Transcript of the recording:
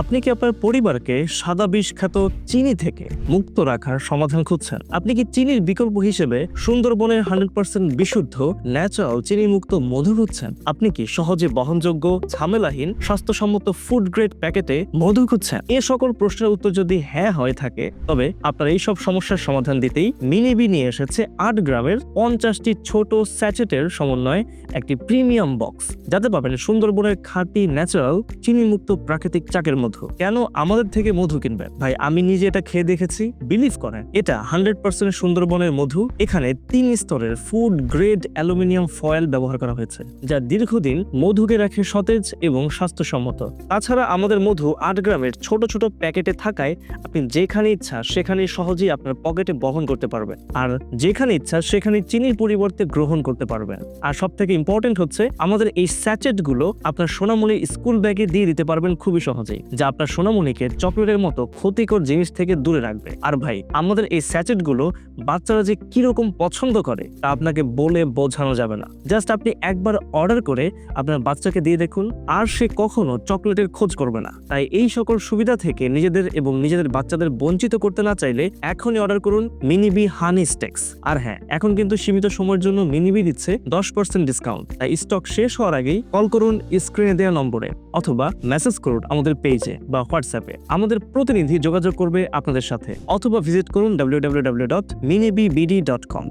আপনি কি আপনার পরিবারকে সাদা বিষখ্যাত চিনি থেকে মুক্ত রাখার সমাধান খুঁজছেন? আপনি কি চিনির বিকল্প হিসেবে সুন্দরবনের 100% বিশুদ্ধ ন্যাচারাল চিনি মুক্ত মধু খুঁজছেন? আপনি কি সহজে বহনযোগ্য, ঝামেলাহীন, স্বাস্থ্যসম্মত ফুড গ্রেড প্যাকেটে মধু খুঁজছেন? এ সকল প্রশ্নের উত্তর যদি হ্যাঁ হয়ে থাকে, তবে আপনার এই সব সমস্যার সমাধান দিতেই মিনিবি নিয়ে এসেছে 8 গ্রামের 50টি ছোট স্যাচেটের সমন্বয়ে একটি প্রিমিয়াম বক্স, যাতে পাবেন সুন্দরবনের খাঁটি ন্যাচারাল চিনি মুক্ত প্রাকৃতিক চাকের মধু। কেন আমাদের থেকে মধু কিনবেন? ভাই, আমি নিজে এটা খেয়ে দেখেছি, বিলিভ করেন, এটা 100% সুন্দরবনের মধু। এখানে 3 স্তরের ফুড গ্রেড অ্যালুমিনিয়াম ফয়েল ব্যবহার করা হয়েছে, যা দীর্ঘদিন মধুকে রাখে সতেজ এবং স্বাস্থ্যসম্মত। তাছাড়া আমাদের মধু 8 গ্রামের ছোট ছোট প্যাকেটে থাকায় আপনি যেখানে ইচ্ছা সেখানে সহজেই আপনার পকেটে বহন করতে পারবেন, আর যেখানে ইচ্ছা সেখানে চিনির পরিবর্তে গ্রহণ করতে পারবেন। আর সব থেকে ইম্পর্টেন্ট হচ্ছে, আমাদের এই স্যাচেট গুলো আপনার সোনামণির স্কুল ব্যাগে দিয়ে দিতে পারবেন খুবই সহজেই, যা আপনার সোনামণিকে চকলেটের মতো ক্ষতিকর জিনিস থেকে দূরে রাখবে। আর ভাই, আমাদের এই স্যাচেট গুলো বাচ্চারা যে কিরকম পছন্দ করে তা আপনাকে বলে বোঝানো যাবে না। জাস্ট আপনি একবার অর্ডার করে আপনার বাচ্চাকে দিয়ে দেখুন, আর সে কখনো চকলেটের খোঁজ করবে না। তাই এই সকল সুবিধা থেকে নিজেদের এবং নিজেদের বাচ্চাদের বঞ্চিত করতে না চাইলে এখনই অর্ডার করুন মিনিবি হানি স্টেক্স। আর হ্যাঁ, এখন কিন্তু সীমিত সময়ের জন্য মিনিবি দিচ্ছে 10% ডিসকাউন্ট। তাই স্টক শেষ হওয়ার আগেই কল করুন স্ক্রিনে দেওয়া নম্বরে, অথবা মেসেজ করুন আমাদের পেজে বা হোয়াটসঅ্যাপে। আমাদের প্রতিনিধি যোগাযোগ করবে আপনাদের সাথে, অথবা ভিজিট করুন www.minibibd.com।